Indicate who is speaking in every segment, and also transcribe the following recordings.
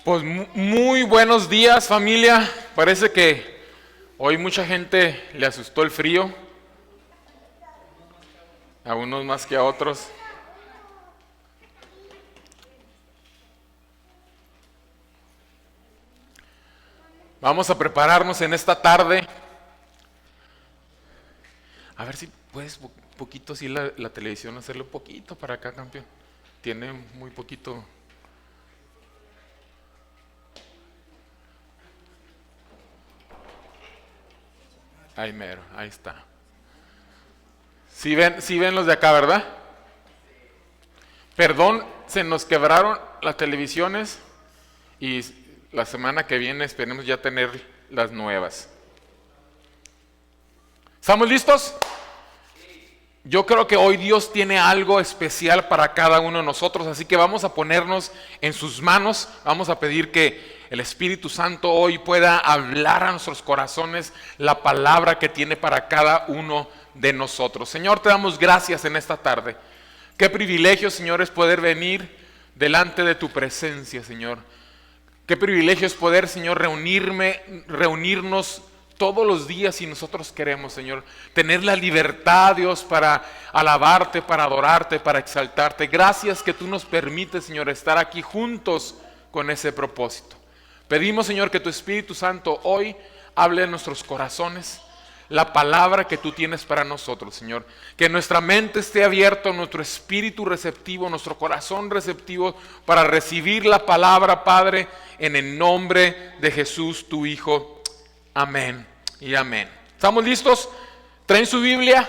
Speaker 1: Pues muy buenos días, familia. Parece que hoy mucha gente le asustó el frío, a unos más que a otros. Vamos a prepararnos en esta tarde. A ver si puedes poquito, si la televisión, hacerle un poquito para acá, campeón. Tiene muy poquito. Ahí mero, ahí está. Sí ven los de acá, ¿verdad? Perdón, se nos quebraron las televisiones y la semana que viene esperemos ya tener las nuevas. ¿Estamos listos? Yo creo que hoy Dios tiene algo especial para cada uno de nosotros, así que vamos a ponernos en sus manos, vamos a pedir que el Espíritu Santo hoy pueda hablar a nuestros corazones la palabra que tiene para cada uno de nosotros. Señor, te damos gracias en esta tarde. Qué privilegio, Señor, es poder venir delante de tu presencia, Señor. Qué privilegio es poder, Señor, reunirnos todos los días si nosotros queremos, Señor. Tener la libertad, Dios, para alabarte, para adorarte, para exaltarte. Gracias que tú nos permites, Señor, estar aquí juntos con ese propósito. Pedimos, Señor, que tu Espíritu Santo hoy hable en nuestros corazones la palabra que tú tienes para nosotros, Señor. Que nuestra mente esté abierta, nuestro espíritu receptivo, nuestro corazón receptivo para recibir la palabra, Padre, en el nombre de Jesús, tu Hijo. Amén y amén. ¿Estamos listos? ¿Traen su Biblia?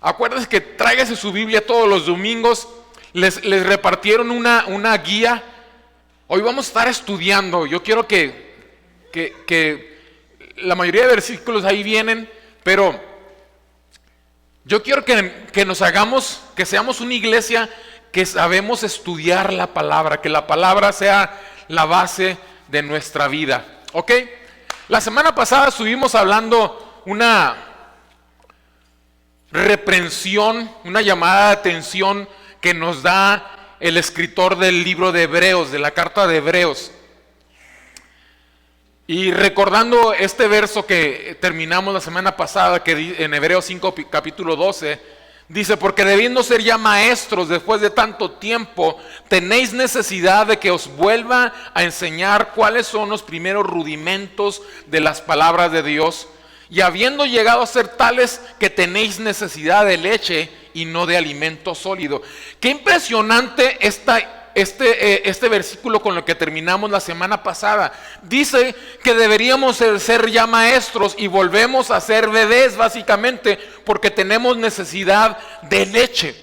Speaker 1: Acuérdense que tráigase su Biblia todos los domingos. Les repartieron una guía. Hoy vamos a estar estudiando. Yo quiero que la mayoría de versículos ahí vienen, pero yo quiero que nos hagamos, que seamos una iglesia que sabemos estudiar la palabra, que la palabra sea la base de nuestra vida. ¿Ok? La semana pasada estuvimos hablando una reprensión, una llamada de atención que nos da el escritor del libro de Hebreos, de la carta de Hebreos. Y recordando este verso que terminamos la semana pasada, que en Hebreos 5, capítulo 12, dice: porque debiendo ser ya maestros después de tanto tiempo, tenéis necesidad de que os vuelva a enseñar cuáles son los primeros rudimentos de las palabras de Dios, y habiendo llegado a ser tales que tenéis necesidad de leche y no de alimento sólido. Qué impresionante este versículo con lo que terminamos la semana pasada. Dice que deberíamos ser ya maestros y volvemos a ser bebés, básicamente, porque tenemos necesidad de leche.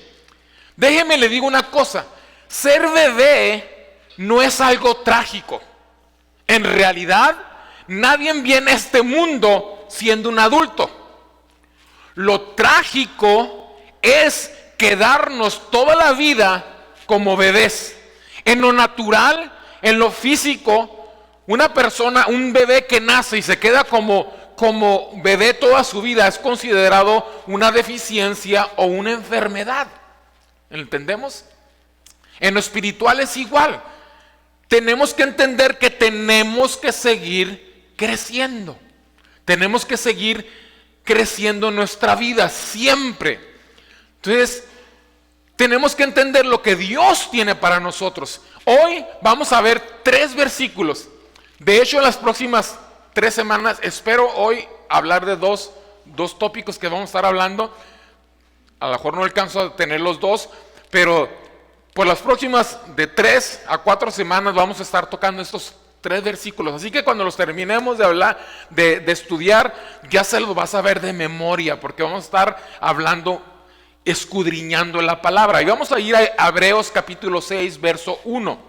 Speaker 1: Déjeme le digo una cosa: ser bebé no es algo trágico. En realidad, nadie viene a este mundo siendo un adulto. Lo trágico es quedarnos toda la vida como bebés. En lo natural, en lo físico, un bebé que nace y se queda como bebé toda su vida es considerado una deficiencia o una enfermedad. ¿Entendemos? En lo espiritual es igual. Tenemos que entender que tenemos que seguir creciendo. Tenemos que seguir creciendo en nuestra vida siempre. Entonces, tenemos que entender lo que Dios tiene para nosotros. Hoy vamos a ver 3 versículos. De hecho, en las próximas 3 semanas espero hoy hablar de dos tópicos que vamos a estar hablando. A lo mejor no alcanzo a tener los 2, pero por las próximas de 3 a 4 semanas vamos a estar tocando estos 3 versículos. Así que cuando los terminemos de hablar, de estudiar, ya se los vas a ver de memoria, porque vamos a estar hablando, escudriñando la palabra. Y vamos a ir a Hebreos capítulo 6, verso 1.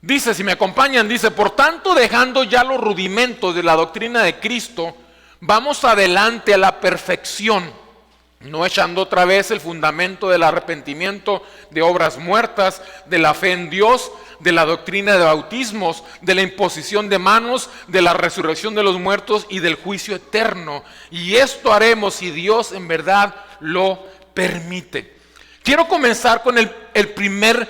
Speaker 1: Dice, si me acompañan, dice: por tanto, dejando ya los rudimentos de la doctrina de Cristo, vamos adelante a la perfección, no echando otra vez el fundamento del arrepentimiento de obras muertas, de la fe en Dios, de la doctrina de bautismos, de la imposición de manos, de la resurrección de los muertos y del juicio eterno. Y esto haremos si Dios en verdad lo permite. Quiero comenzar con el primer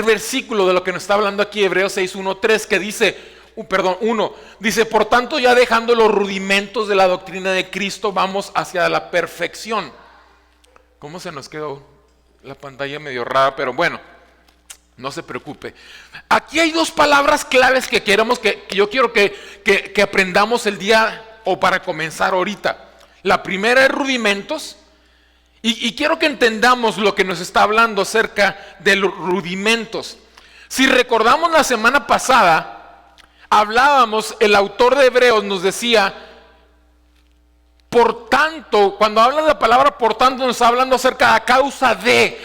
Speaker 1: versículo de lo que nos está hablando aquí, Hebreos 6, 1, 3, que dice, 1, dice, por tanto ya dejando los rudimentos de la doctrina de Cristo, vamos hacia la perfección. ¿Cómo se nos quedó la pantalla medio rara? Pero bueno, no se preocupe. Aquí hay dos palabras claves que yo quiero que aprendamos el día o para comenzar ahorita. La primera es rudimentos. Y quiero que entendamos lo que nos está hablando acerca de los rudimentos. Si recordamos la semana pasada, hablábamos, el autor de Hebreos nos decía, por tanto, cuando habla de la palabra por tanto, nos está hablando acerca de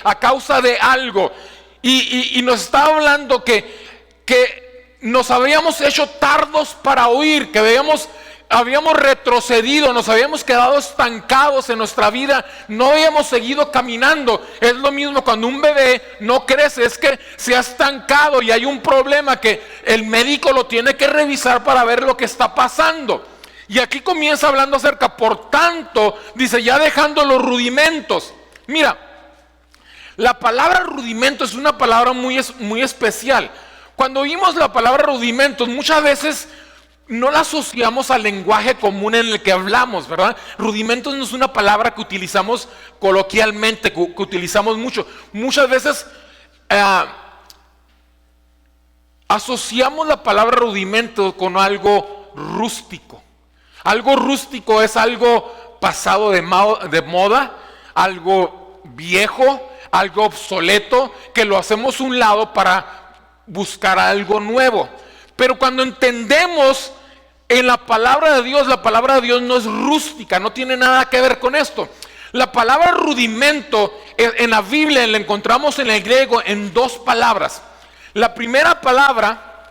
Speaker 1: a causa de algo. Y nos está hablando que nos habíamos hecho tardos para oír, que habíamos retrocedido, nos habíamos quedado estancados en nuestra vida, no habíamos seguido caminando. Es lo mismo cuando un bebé no crece, es que se ha estancado y hay un problema que el médico lo tiene que revisar para ver lo que está pasando. Y aquí comienza hablando acerca, por tanto, dice, ya dejando los rudimentos. Mira, la palabra rudimento es una palabra muy especial. Cuando oímos la palabra rudimentos, muchas veces no la asociamos al lenguaje común en el que hablamos, ¿verdad? Rudimentos no es una palabra que utilizamos coloquialmente, que utilizamos mucho. Muchas veces asociamos la palabra rudimento con algo rústico. Algo rústico es algo pasado de moda, algo viejo, algo obsoleto, que lo hacemos a un lado para buscar algo nuevo. Pero cuando entendemos en la palabra de Dios no es rústica, no tiene nada que ver con esto. La palabra rudimento en la Biblia la encontramos en el griego en dos palabras. La primera palabra,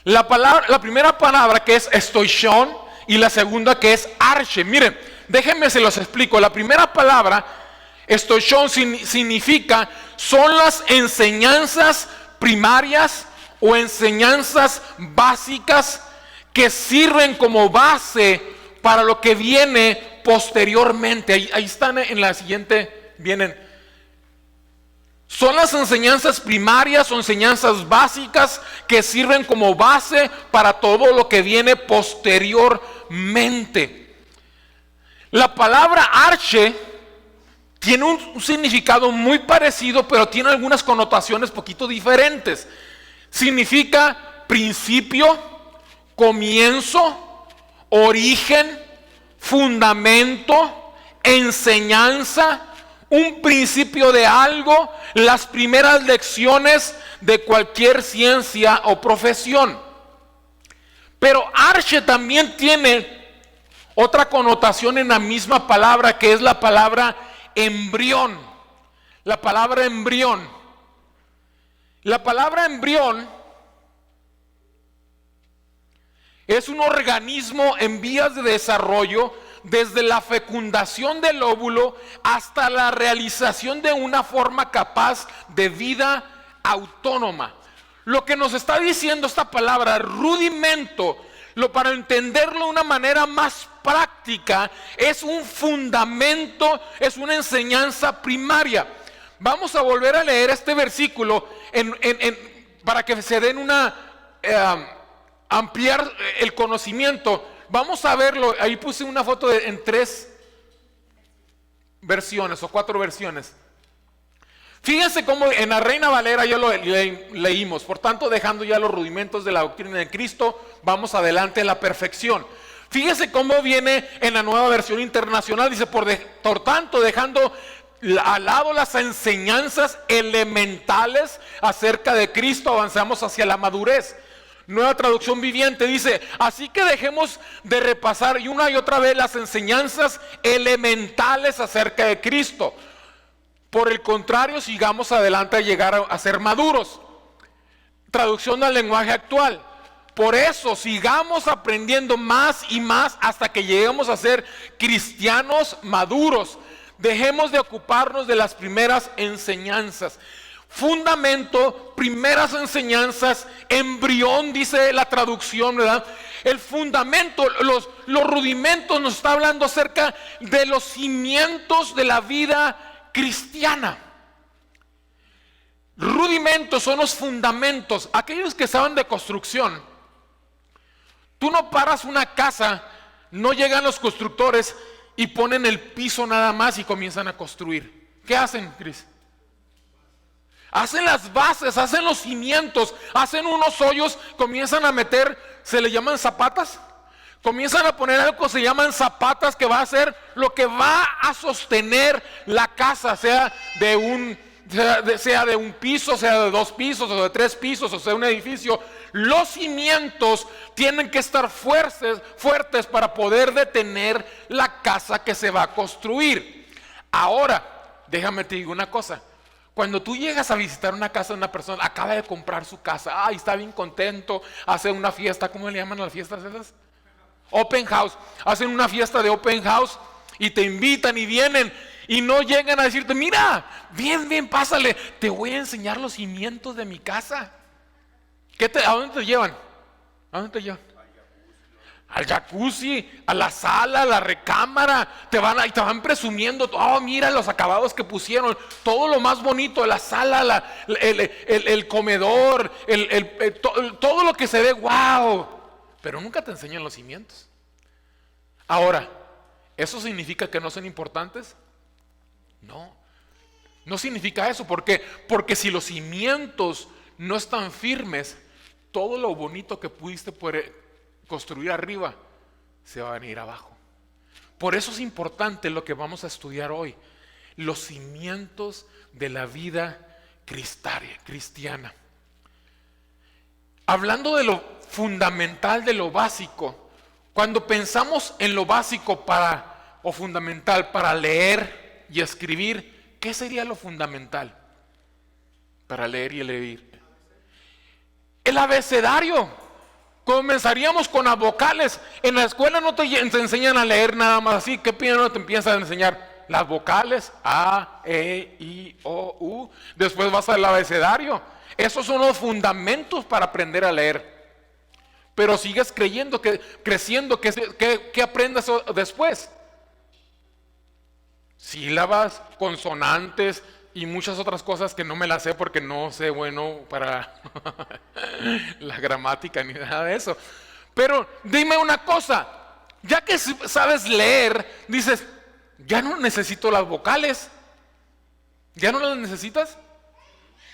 Speaker 1: la primera palabra que es estoishon y la segunda que es arche. Miren, déjenme se los explico. La primera palabra, estoishon, significa son las enseñanzas primarias o enseñanzas básicas que sirven como base para lo que viene posteriormente. Ahí están en la siguiente, vienen. Son las enseñanzas primarias o enseñanzas básicas que sirven como base para todo lo que viene posteriormente. La palabra arche tiene un significado muy parecido, pero tiene algunas connotaciones poquito diferentes. Significa principio, comienzo, origen, fundamento, enseñanza, un principio de algo, las primeras lecciones de cualquier ciencia o profesión. Pero arche también tiene otra connotación en la misma palabra, que es la palabra embrión. La palabra embrión. La palabra embrión es un organismo en vías de desarrollo desde la fecundación del óvulo hasta la realización de una forma capaz de vida autónoma. Lo que nos está diciendo esta palabra, rudimento, para entenderlo de una manera más práctica, es un fundamento, es una enseñanza primaria. Vamos a volver a leer este versículo para que se den ampliar el conocimiento. Vamos a verlo, ahí puse una foto en 3 versiones o 4 versiones. Fíjense cómo en la Reina Valera ya lo leímos. Por tanto, dejando ya los rudimentos de la doctrina de Cristo, vamos adelante a la perfección. Fíjense cómo viene en la Nueva Versión Internacional. Dice, por tanto, dejando al lado las enseñanzas elementales acerca de Cristo, avanzamos hacia la madurez. Nueva Traducción Viviente dice, así que dejemos de repasar una y otra vez las enseñanzas elementales acerca de Cristo. Por el contrario, sigamos adelante a llegar a ser maduros. Traducción al lenguaje actual. Por eso, sigamos aprendiendo más y más hasta que lleguemos a ser cristianos maduros. Dejemos de ocuparnos de las primeras enseñanzas. fundamento, primeras enseñanzas, embrión, dice la traducción, ¿verdad? El fundamento, los rudimentos, nos está hablando acerca de los cimientos de la vida cristiana. Rudimentos son los fundamentos. Aquellos que saben de construcción, tú no paras una casa, no llegan los constructores y ponen el piso nada más y comienzan a construir. ¿Qué hacen, Cris? Hacen las bases, hacen los cimientos, hacen unos hoyos, comienzan a meter, se le llaman zapatas, comienzan a poner algo que se llaman zapatas, que va a ser lo que va a sostener la casa, sea de un piso, sea de 2 pisos, o de 3 pisos, o sea un edificio. Los cimientos tienen que estar fuertes para poder detener la casa que se va a construir. Ahora, déjame te digo una cosa. Cuando tú llegas a visitar una casa de una persona, acaba de comprar su casa, está bien contento, hace una fiesta, ¿cómo le llaman a las fiestas esas? Open house. Hacen una fiesta de open house y te invitan y vienen y no llegan a decirte, mira, bien, pásale, te voy a enseñar los cimientos de mi casa. ¿A dónde te llevan? ¿A dónde te llevan? Al jacuzzi, a la sala, a la recámara, te van presumiendo, mira los acabados que pusieron, todo lo más bonito de la sala, el comedor, todo lo que se ve, wow, pero nunca te enseñan los cimientos. Ahora, ¿eso significa que no son importantes? No significa eso. ¿Por qué? Porque si los cimientos no están firmes, todo lo bonito que pudiste construir arriba se va a venir abajo. Por eso es importante lo que vamos a estudiar hoy, los cimientos de la vida cristiana. Hablando de lo fundamental, de lo básico, cuando pensamos en lo básico o fundamental para leer y escribir, ¿qué sería lo fundamental para leer y escribir? El abecedario. Comenzaríamos con las vocales. En la escuela no te enseñan a leer nada más así. ¿Qué primero te empiezan a enseñar? Las vocales, A, E, I, O, U. Después vas al abecedario. Esos son los fundamentos para aprender a leer. Pero sigues creciendo. ¿Qué aprendes después? Sílabas, consonantes y muchas otras cosas que no me las sé porque no sé bueno para la gramática ni nada de eso. Pero dime una cosa, ya que sabes leer, dices, ya no necesito las vocales. ¿Ya no las necesitas?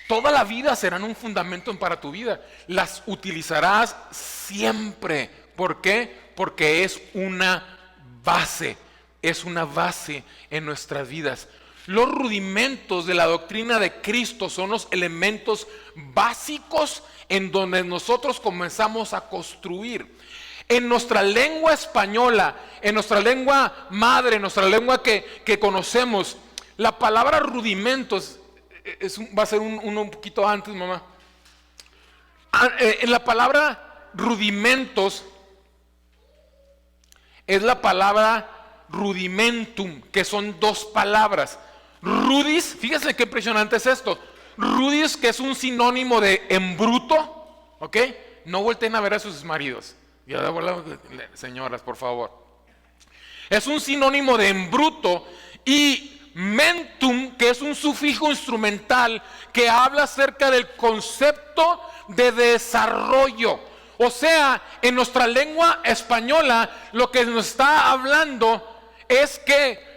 Speaker 1: Toda la vida serán un fundamento para tu vida. Las utilizarás siempre. ¿Por qué? Porque es una base. Es una base en nuestras vidas. Los rudimentos de la doctrina de Cristo son los elementos básicos en donde nosotros comenzamos a construir. En nuestra lengua española, en nuestra lengua madre, en nuestra lengua que conocemos, la palabra rudimentos, va a ser un poquito antes, mamá. En la palabra rudimentos es la palabra rudimentum, que son 2 palabras. Rudis, fíjense qué impresionante es esto. Rudis, que es un sinónimo de en bruto, ¿ok? No volteen a ver a sus maridos. Ya de vuelta, señoras, por favor. Es un sinónimo de en bruto. Y mentum, que es un sufijo instrumental que habla acerca del concepto de desarrollo. O sea, en nuestra lengua española, lo que nos está hablando es que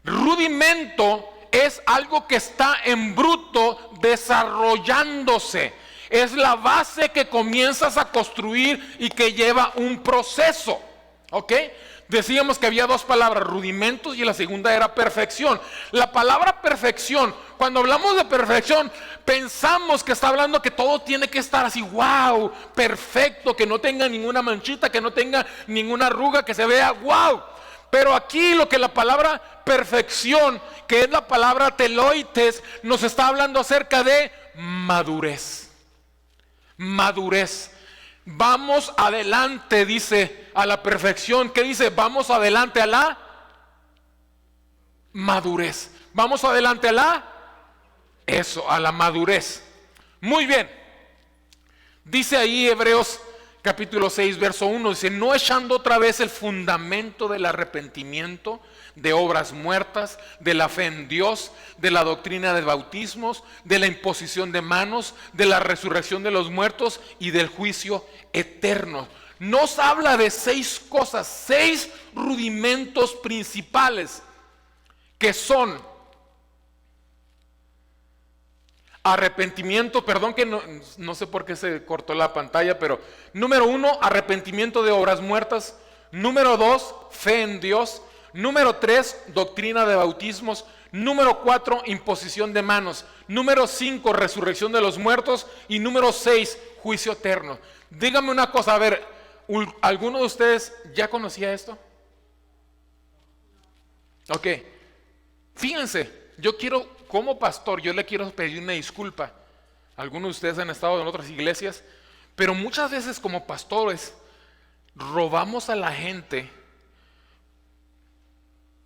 Speaker 1: rudimento es algo que está en bruto desarrollándose. Es la base que comienzas a construir y que lleva un proceso. ¿Ok? Decíamos que había 2 palabras, rudimentos, y la segunda era perfección. La palabra perfección, cuando hablamos de perfección, pensamos que está hablando que todo tiene que estar así, wow, perfecto, que no tenga ninguna manchita, que no tenga ninguna arruga, que se vea wow. Pero aquí lo que la palabra perfección, que es la palabra teloites, nos está hablando acerca de madurez. Madurez. Vamos adelante, dice, a la perfección. ¿Qué dice? Vamos adelante a la madurez. Vamos adelante a la eso, a la madurez. Muy bien. Dice ahí Hebreos capítulo 6, verso 1, dice, no echando otra vez el fundamento del arrepentimiento, de obras muertas, de la fe en Dios, de la doctrina de bautismos, de la imposición de manos, de la resurrección de los muertos y del juicio eterno. Nos habla de 6 cosas, 6 rudimentos principales que son arrepentimiento, perdón que no sé por qué se cortó la pantalla, pero número 1, arrepentimiento de obras muertas. Número 2, fe en Dios. Número 3, doctrina de bautismos. Número 4, imposición de manos. Número 5, resurrección de los muertos. Y número 6, juicio eterno. Dígame una cosa, a ver, ¿alguno de ustedes ya conocía esto? Ok, fíjense, yo quiero, como pastor, yo le quiero pedir una disculpa. Algunos de ustedes han estado en otras iglesias, pero muchas veces como pastores robamos a la gente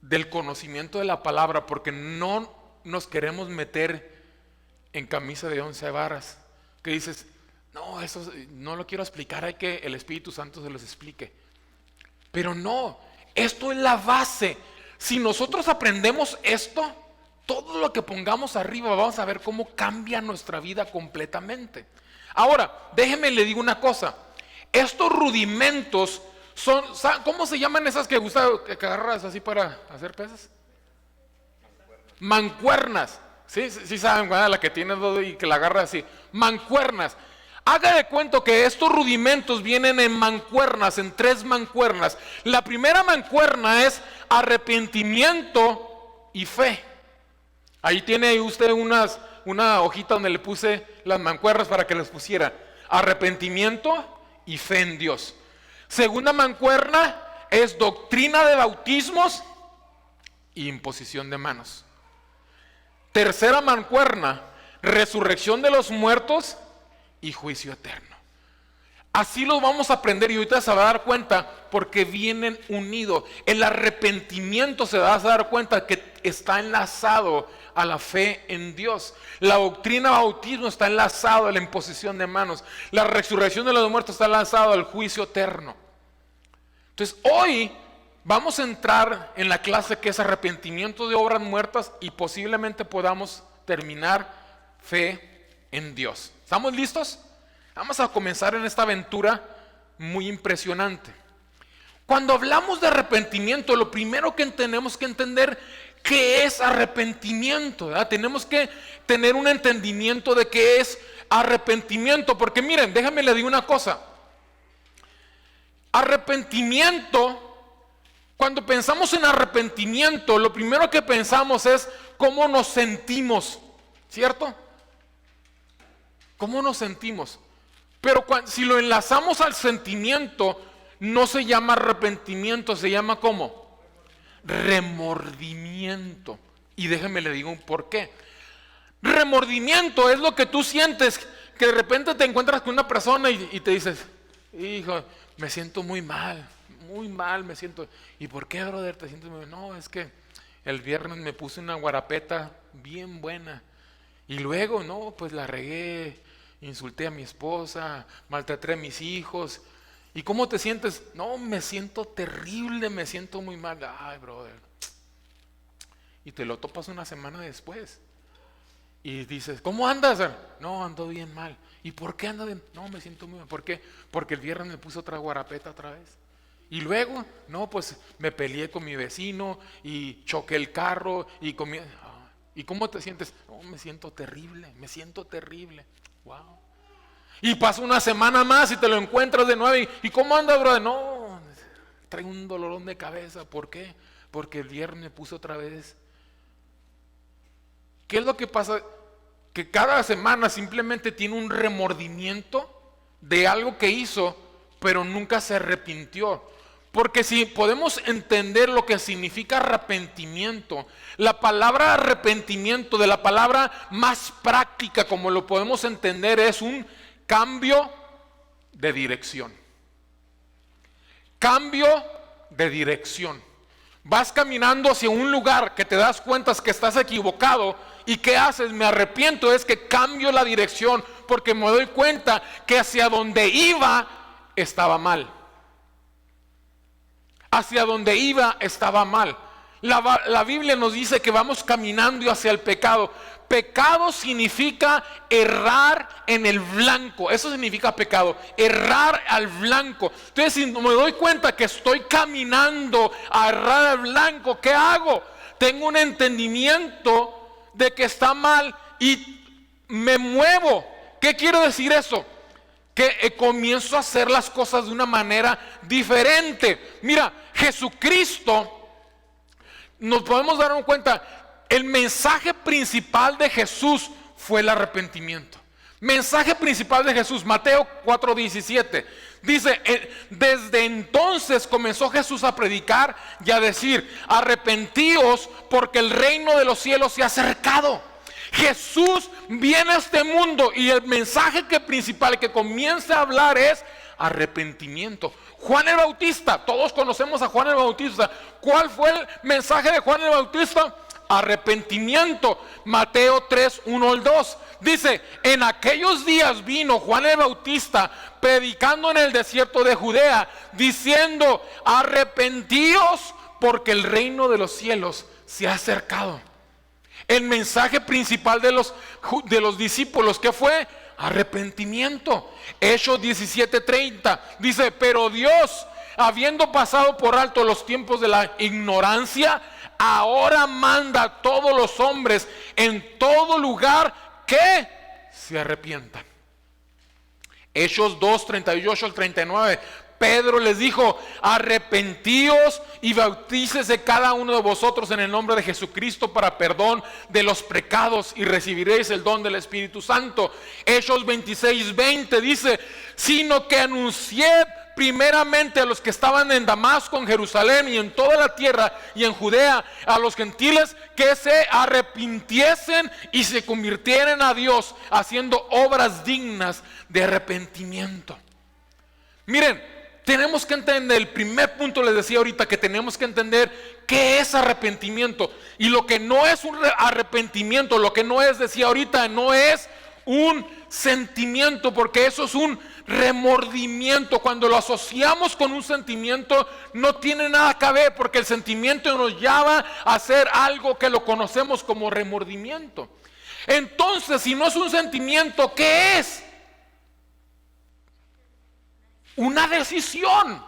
Speaker 1: del conocimiento de la palabra porque no nos queremos meter en camisa de 11 varas. Que dices, no, eso no lo quiero explicar, hay que el Espíritu Santo se los explique. Pero no, esto es la base. Si nosotros aprendemos esto, todo lo que pongamos arriba vamos a ver cómo cambia nuestra vida completamente. Ahora, déjeme le digo una cosa. Estos rudimentos son, ¿cómo se llaman esas que que agarras así para hacer pesas? Mancuernas. Sí saben, ¿verdad? La que tiene dos y que la agarra así. Mancuernas. Haga de cuenta que estos rudimentos vienen en mancuernas, en 3 mancuernas. La primera mancuerna es arrepentimiento y fe. Ahí tiene usted una hojita donde le puse las mancuernas para que les pusiera arrepentimiento y fe en Dios. Segunda mancuerna es doctrina de bautismos y imposición de manos. Tercera mancuerna, resurrección de los muertos y juicio eterno. Así los vamos a aprender y ahorita se va a dar cuenta porque vienen unidos. El arrepentimiento se va a dar cuenta que está enlazado a la fe en Dios. La doctrina del bautismo está enlazado a la imposición de manos. La resurrección de los muertos está enlazado al juicio eterno. Entonces hoy vamos a entrar en la clase que es arrepentimiento de obras muertas y posiblemente podamos terminar fe en Dios. ¿Estamos listos? Vamos a comenzar en esta aventura muy impresionante. Cuando hablamos de arrepentimiento, lo primero que tenemos que entender qué es arrepentimiento, ¿verdad? Tenemos que tener un entendimiento de qué es arrepentimiento, porque miren, déjame le digo una cosa. Arrepentimiento, cuando pensamos en arrepentimiento, lo primero que pensamos es cómo nos sentimos, ¿cierto? ¿Cómo nos sentimos? Pero si lo enlazamos al sentimiento, no se llama arrepentimiento, se llama ¿cómo? Remordimiento. Y déjeme le digo un por qué. Remordimiento es lo que tú sientes, que de repente te encuentras con una persona y te dices, hijo, me siento muy mal me siento. ¿Y por qué, brother, te sientes muy mal? No, es que el viernes me puse una guarapeta bien buena. Y luego, no, pues la regué, insulté a mi esposa, maltraté a mis hijos. ¿Y cómo te sientes? No, me siento terrible, me siento muy mal. Ay, brother. Y te lo topas una semana después. Y dices, ¿cómo andas? No, ando bien mal. ¿Y por qué ando bien? No, me siento muy mal. ¿Por qué? Porque el viernes me puse otra guarapeta otra vez. Y luego, no, pues me peleé con mi vecino y choqué el carro y comí... ¿Y cómo te sientes? No, me siento terrible, me siento terrible. Wow. Y pasa una semana más y te lo encuentras de nuevo. ¿Y cómo andas, brother? No, traigo un dolorón de cabeza. ¿Por qué? Porque el viernes me puse otra vez. ¿Qué es lo que pasa? Que cada semana simplemente tiene un remordimiento de algo que hizo, pero nunca se arrepintió. Porque si podemos entender lo que significa arrepentimiento, la palabra arrepentimiento, de la palabra más práctica como lo podemos entender, es un cambio de dirección. Cambio de dirección. Vas caminando hacia un lugar que te das cuenta que estás equivocado. ¿Y qué haces? Me arrepiento, es que cambio la dirección porque me doy cuenta que hacia donde iba estaba mal. Hacia donde iba estaba mal. La Biblia nos dice que vamos caminando hacia el pecado. Pecado significa errar en el blanco. Eso significa pecado, errar al blanco. Entonces, si me doy cuenta que estoy caminando a errar al blanco, ¿qué hago? Tengo un entendimiento de que está mal y me muevo. ¿Qué quiere decir eso? Que comienzo a hacer las cosas de una manera diferente. Mira, Jesucristo, nos podemos dar cuenta, el mensaje principal de Jesús fue el arrepentimiento. Mensaje principal de Jesús, Mateo 4:17. Dice, desde entonces comenzó Jesús a predicar y a decir, arrepentíos porque el reino de los cielos se ha acercado. Jesús viene a este mundo y el mensaje principal que comienza a hablar es arrepentimiento. Juan el Bautista, todos conocemos a Juan el Bautista. ¿Cuál fue el mensaje de Juan el Bautista? Arrepentimiento. Mateo 3, 1 al 2. Dice, en aquellos días vino Juan el Bautista predicando en el desierto de Judea, diciendo, arrepentíos porque el reino de los cielos se ha acercado. El mensaje principal de los discípulos, ¿qué fue? Arrepentimiento. Hechos 17:30 dice, pero Dios, habiendo pasado por alto los tiempos de la ignorancia, ahora manda a todos los hombres en todo lugar que se arrepientan. Hechos 2:38 al 39. Pedro les dijo, arrepentíos y bautícese cada uno de vosotros en el nombre de Jesucristo para perdón de los pecados y recibiréis el don del Espíritu Santo. Hechos 26:20 dice, sino que anuncié primeramente a los que estaban en Damasco, en Jerusalén y en toda la tierra y en Judea, a los gentiles que se arrepintiesen y se convirtieran a Dios, haciendo obras dignas de arrepentimiento. Miren, tenemos que entender, el primer punto les decía ahorita, que tenemos que entender qué es arrepentimiento. Y lo que no es un arrepentimiento, lo que no es, decía ahorita, no es un sentimiento, porque eso es un remordimiento. Cuando lo asociamos con un sentimiento, no tiene nada que ver, porque el sentimiento nos llama a hacer algo que lo conocemos como remordimiento. Entonces, si no es un sentimiento, ¿qué es? Una decisión.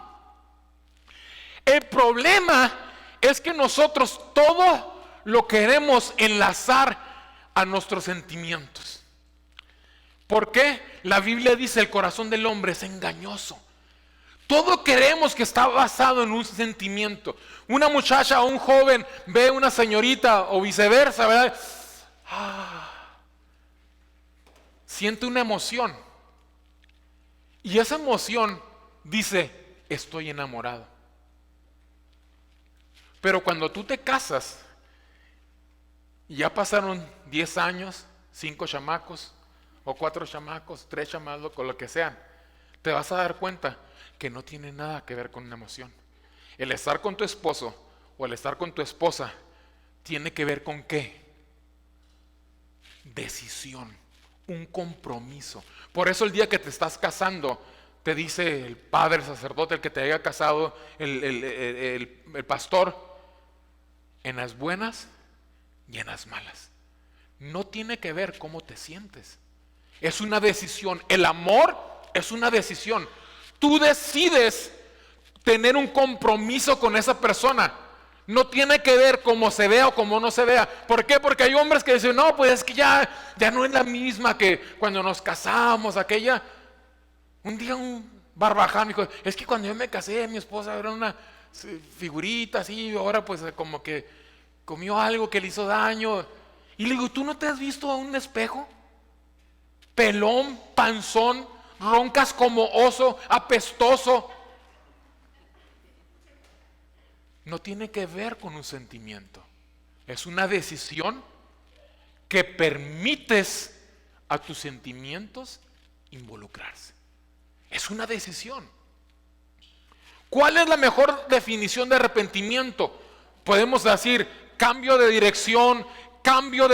Speaker 1: El problema es que nosotros todo lo queremos enlazar a nuestros sentimientos. ¿Por qué? La Biblia dice el corazón del hombre es engañoso. Todo queremos que está basado en un sentimiento. Una muchacha o un joven ve a una señorita o viceversa, ¿verdad? Siente una emoción. Y esa emoción dice, estoy enamorado. Pero cuando tú te casas, y ya pasaron 10 años, 5 chamacos, o 4 chamacos, 3 chamacos, con lo que sean, te vas a dar cuenta que no tiene nada que ver con una emoción. El estar con tu esposo o el estar con tu esposa tiene que ver con ¿qué? Decisión, un compromiso. Por eso el día que te estás casando, te dice el padre, el sacerdote, el que te haya casado, el pastor, en las buenas y en las malas. No tiene que ver cómo te sientes. Es una decisión. El amor es una decisión. Tú decides tener un compromiso con esa persona. No tiene que ver cómo se vea o cómo no se vea. ¿Por qué? Porque hay hombres que dicen, no, pues es que ya no es la misma que cuando nos casamos, aquella. Un día un barbaján me dijo, es que cuando yo me casé, mi esposa era una figurita así, ahora pues como que comió algo que le hizo daño. Y le digo, ¿tú no te has visto a un espejo? Pelón, panzón, roncas como oso, apestoso. No tiene que ver con un sentimiento. Es una decisión que permites a tus sentimientos involucrarse. Es una decisión. ¿Cuál es la mejor definición de arrepentimiento? podemos decir cambio de dirección, cambio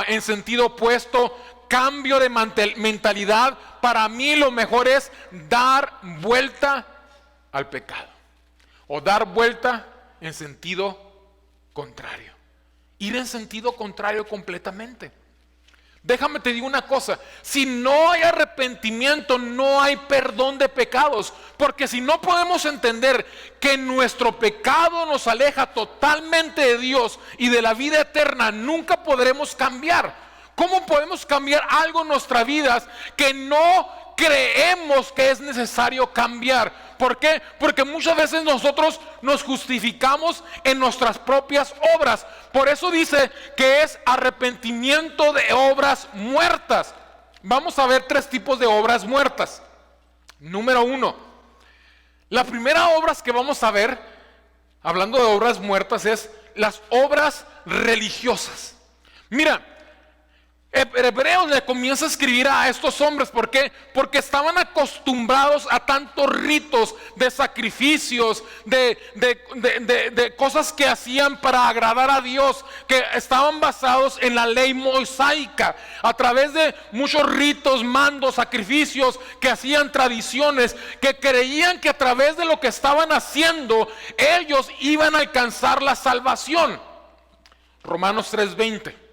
Speaker 1: en sentido opuesto, cambio de mentalidad. Para mí lo mejor es dar vuelta al pecado, o dar vuelta en sentido contrario, ir en sentido contrario completamente. Déjame te digo una cosa, si no hay arrepentimiento, no hay perdón de pecados, porque si no podemos entender que nuestro pecado nos aleja totalmente de Dios y de la vida eterna, nunca podremos cambiar. ¿Cómo podemos cambiar algo en nuestras vidas que no creemos que es necesario cambiar? ¿Por qué? Porque muchas veces nosotros nos justificamos en nuestras propias obras. Por eso dice que es arrepentimiento de obras muertas. Vamos a ver 3 tipos de obras muertas. Número 1. La primera obra que vamos a ver, hablando de obras muertas, es las obras religiosas. Mira, Hebreos le comienza a escribir a estos hombres. ¿Por qué? Porque estaban acostumbrados a tantos ritos de sacrificios, de cosas que hacían para agradar a Dios, que estaban basados en la ley mosaica, a través de muchos ritos, mandos, sacrificios que hacían, tradiciones, que creían que a través de lo que estaban haciendo ellos iban a alcanzar la salvación. Romanos 3:20.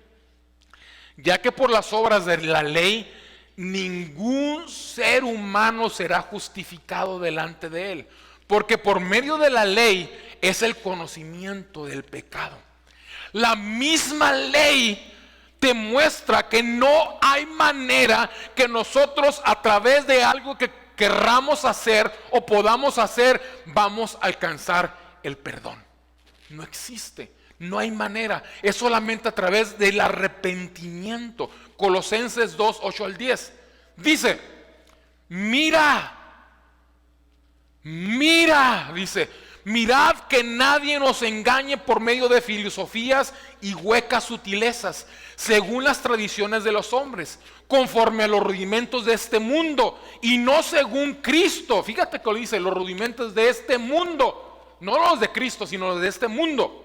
Speaker 1: Ya que por las obras de la ley ningún ser humano será justificado delante de él, porque por medio de la ley es el conocimiento del pecado. La misma ley te muestra que no hay manera que nosotros, a través de algo que querramos hacer o podamos hacer, vamos a alcanzar el perdón. No existe. No hay manera, es solamente a través del arrepentimiento. Colosenses 2, 8 al 10 dice: dice, mirad que nadie nos engañe por medio de filosofías y huecas sutilezas, según las tradiciones de los hombres, conforme a los rudimentos de este mundo, y no según Cristo. Fíjate que lo dice, los rudimentos de este mundo, no los de Cristo, sino los de este mundo.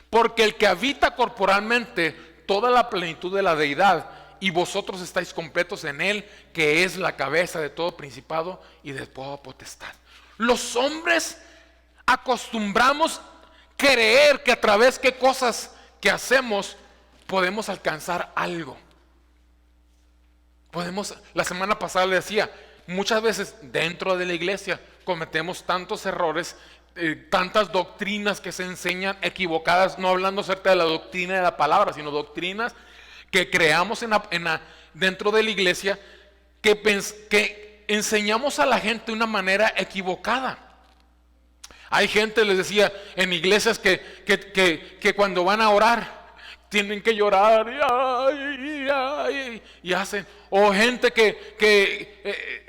Speaker 1: Porque el que habita corporalmente toda la plenitud de la deidad, y vosotros estáis completos en él, que es la cabeza de todo principado y de toda potestad. Los hombres acostumbramos creer que a través de cosas que hacemos podemos alcanzar algo. La semana pasada le decía, muchas veces dentro de la iglesia cometemos tantos errores, tantas doctrinas que se enseñan equivocadas, no hablando acerca de la doctrina de la palabra, sino doctrinas que creamos dentro de la iglesia, que enseñamos a la gente de una manera equivocada. Hay gente, les decía, en iglesias que cuando van a orar tienen que llorar y hacen, o gente que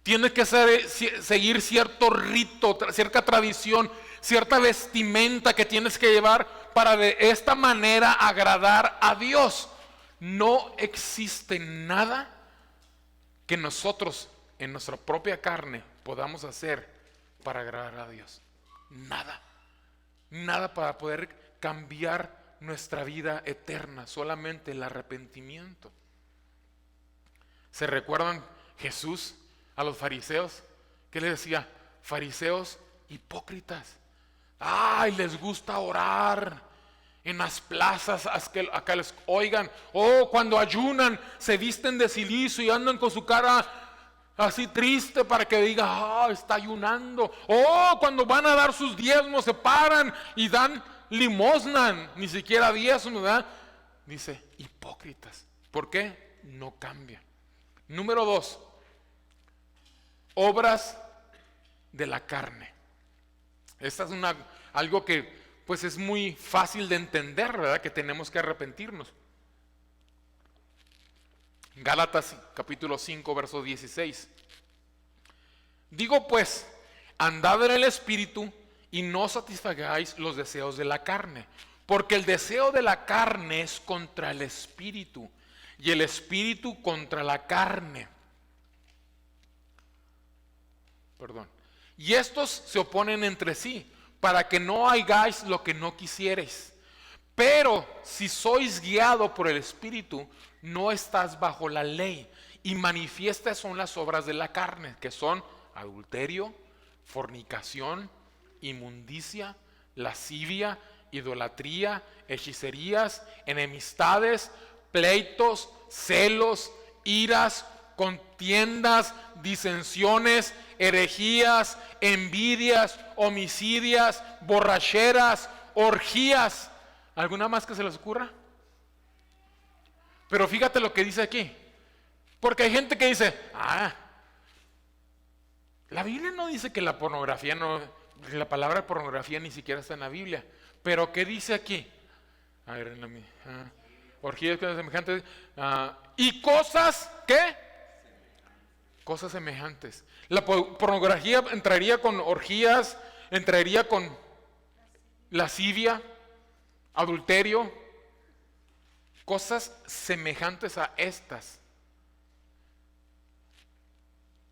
Speaker 1: tiene que seguir cierto rito, cierta tradición, cierta vestimenta que tienes que llevar para de esta manera agradar a Dios. No existe nada que nosotros en nuestra propia carne podamos hacer para agradar a Dios. Nada. Nada para poder cambiar nuestra vida eterna, solamente el arrepentimiento. ¿Se recuerdan Jesús a los fariseos? ¿Qué les decía? Fariseos hipócritas. Ay, les gusta orar en las plazas a que les oigan. Oh, cuando ayunan se visten de cilicio y andan con su cara así triste para que diga, está ayunando. Oh, cuando van a dar sus diezmos se paran y dan limosna, ni siquiera diezmos, ¿verdad? Dice, hipócritas. ¿Por qué? No cambia. Número 2, obras de la carne. Esta es algo que pues es muy fácil de entender, ¿verdad? Que tenemos que arrepentirnos. Gálatas capítulo 5, verso 16. Digo pues, andad en el Espíritu y no satisfagáis los deseos de la carne, porque el deseo de la carne es contra el Espíritu y el Espíritu contra la carne. Y estos se oponen entre sí, para que no hagáis lo que no quisierais. Pero si sois guiado por el Espíritu, no estás bajo la ley. Y manifiestas son las obras de la carne, que son adulterio, fornicación, inmundicia, lascivia, idolatría, hechicerías, enemistades, pleitos, celos, iras, contiendas, disensiones, herejías, envidias, homicidias, borracheras, orgías. ¿Alguna más que se les ocurra? Pero fíjate lo que dice aquí. Porque hay gente que dice, la Biblia no dice que la pornografía no, la palabra pornografía ni siquiera está en la Biblia. Pero ¿qué dice aquí? A ver, orgías semejantes. Y cosas, ¿qué? Cosas semejantes. La pornografía entraría con orgías, entraría con lascivia, adulterio, cosas semejantes a estas.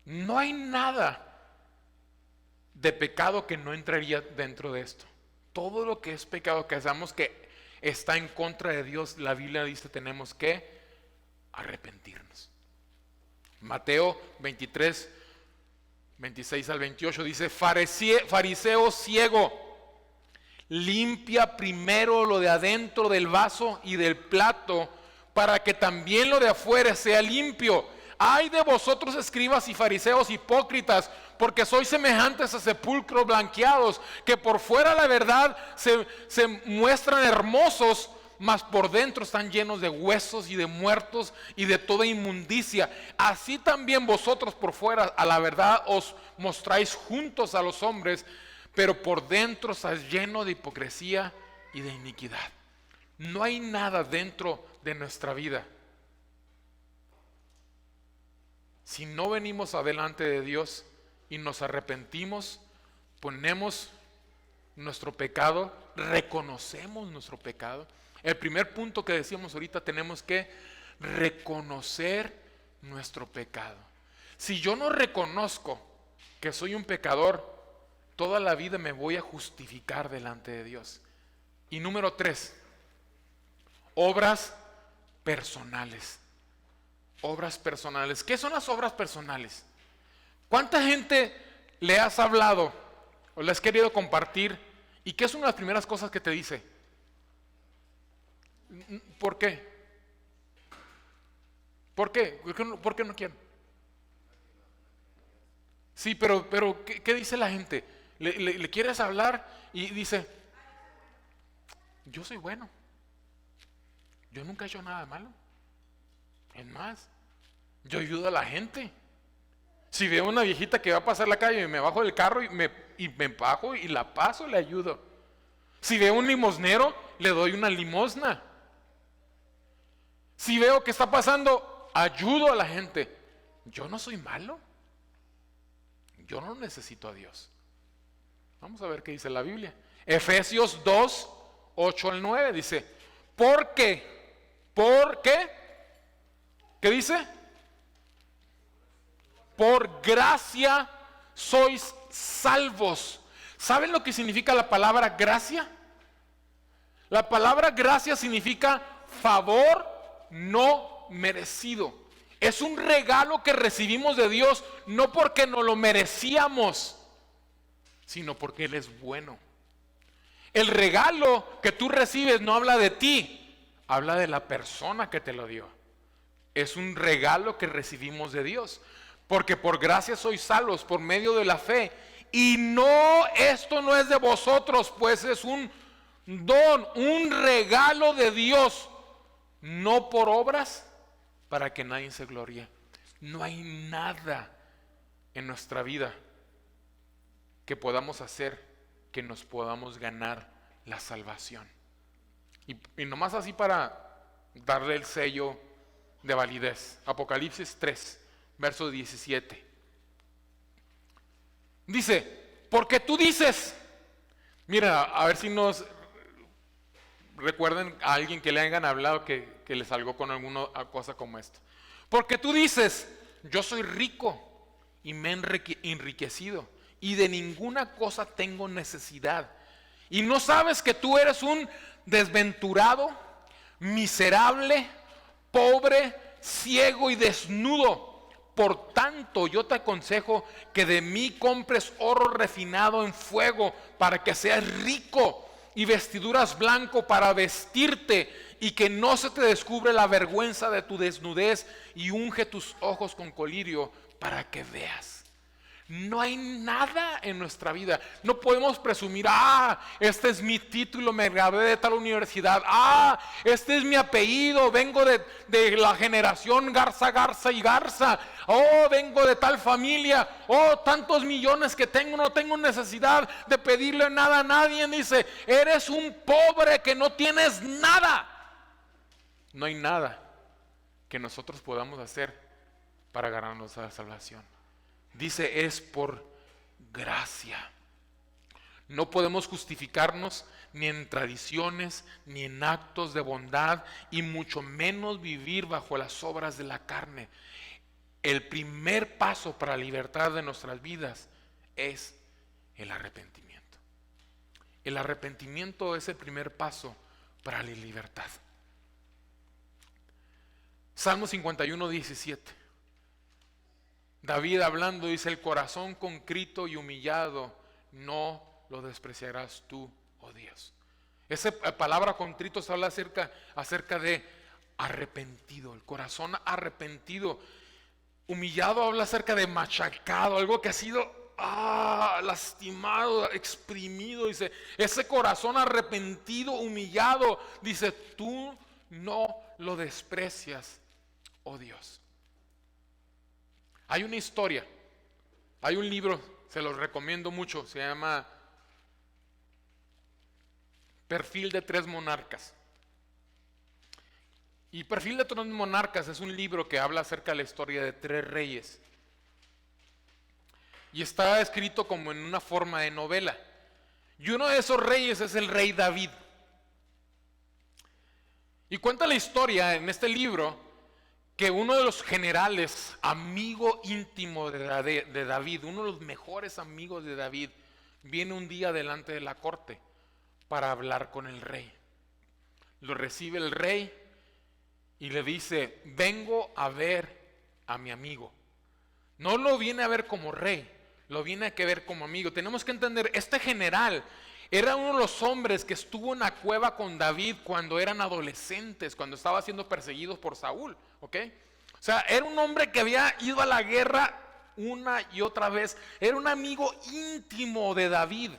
Speaker 1: No hay nada de pecado que no entraría dentro de esto. Todo lo que es pecado que hacemos que está en contra de Dios, la Biblia dice tenemos que arrepentirnos. Mateo 23, 26 al 28 dice, fariseo ciego, limpia primero lo de adentro del vaso y del plato, para que también lo de afuera sea limpio. Ay de vosotros, escribas y fariseos hipócritas, porque sois semejantes a sepulcros blanqueados, que por fuera la verdad se muestran hermosos, mas por dentro están llenos de huesos y de muertos y de toda inmundicia. Así también vosotros por fuera a la verdad os mostráis juntos a los hombres, pero por dentro estáis llenos de hipocresía y de iniquidad. No hay nada dentro de nuestra vida. Si no venimos adelante de Dios y nos arrepentimos, ponemos nuestro pecado, reconocemos nuestro pecado. El primer punto que decíamos ahorita, tenemos que reconocer nuestro pecado. Si yo no reconozco que soy un pecador, toda la vida me voy a justificar delante de Dios. Y número 3, obras personales. Obras personales. ¿Qué son las obras personales? ¿Cuánta gente le has hablado o le has querido compartir? ¿Y qué es una de las primeras cosas que te dice? ¿Por qué? ¿Por qué? ¿Por qué no quieren? Sí, pero ¿qué dice la gente? Le quieres hablar y dice, yo soy bueno. Yo nunca he hecho nada malo. Es más, yo ayudo a la gente. Si veo una viejita que va a pasar la calle y me bajo del carro y me bajo y la paso, le ayudo. Si veo un limosnero, le doy una limosna. Si veo que está pasando, ayudo a la gente. Yo no soy malo. Yo no necesito a Dios. Vamos a ver qué dice la Biblia. Efesios 2, 8 al 9 dice, ¿por qué? ¿Por qué? ¿Qué dice? Por gracia sois salvos. ¿Saben lo que significa la palabra gracia? La palabra gracia significa favor no merecido. Es un regalo que recibimos de Dios, no porque nos lo merecíamos, sino porque Él es bueno. El regalo que tú recibes no habla de ti, habla de la persona que te lo dio. Es un regalo que recibimos de Dios. Porque por gracia sois salvos por medio de la fe. Y no, esto no es de vosotros, pues es un don, un regalo de Dios. No por obras, para que nadie se gloríe. No hay nada en nuestra vida que podamos hacer que nos podamos ganar la salvación. Y nomás así para darle el sello de validez. Apocalipsis 3, verso 17. Dice, porque tú dices, mira, a ver si nos recuerden a alguien que le hayan hablado que les salgó con alguna cosa como esto. Porque tú dices, yo soy rico y me he enriquecido y de ninguna cosa tengo necesidad. Y no sabes que tú eres un desventurado, miserable, pobre, ciego y desnudo. Por tanto, yo te aconsejo que de mí compres oro refinado en fuego para que seas rico, y vestiduras blanco para vestirte, y que no se te descubre la vergüenza de tu desnudez, y unge tus ojos con colirio para que veas. No hay nada en nuestra vida. No podemos presumir, este es mi título, me gradué de tal universidad. Este es mi apellido, vengo de la generación Garza, Garza y Garza. Vengo de tal familia. Tantos millones que tengo, no tengo necesidad de pedirle nada a nadie. Dice, eres un pobre que no tienes nada. No hay nada que nosotros podamos hacer para ganarnos la salvación. Dice, es por gracia. No podemos justificarnos ni en tradiciones, ni en actos de bondad, y mucho menos vivir bajo las obras de la carne. El primer paso para la libertad de nuestras vidas es el arrepentimiento. El arrepentimiento es el primer paso para la libertad. Salmo 51, 17. David hablando dice, el corazón contrito y humillado no lo despreciarás tú, oh Dios. Esa palabra contrito se habla acerca de arrepentido, el corazón arrepentido. Humillado habla acerca de machacado, algo que ha sido lastimado, exprimido. Dice, ese corazón arrepentido, humillado, dice, tú no lo desprecias, oh Dios. Hay una historia, hay un libro, se los recomiendo mucho, se llama Perfil de 3 monarcas. Y Perfil de 3 monarcas es un libro que habla acerca de la historia de 3 reyes. Y está escrito como en una forma de novela. Y uno de esos reyes es el rey David. Y cuenta la historia en este libro que uno de los generales, amigo íntimo de David, uno de los mejores amigos de David, viene un día delante de la corte para hablar con el rey. Lo recibe el rey y le dice, vengo a ver a mi amigo. No lo viene a ver como rey, lo viene a ver como amigo. Tenemos que entender, este general era uno de los hombres que estuvo en la cueva con David cuando eran adolescentes, cuando estaba siendo perseguidos por Saúl, ¿ok? O sea, era un hombre que había ido a la guerra una y otra vez. Era un amigo íntimo de David.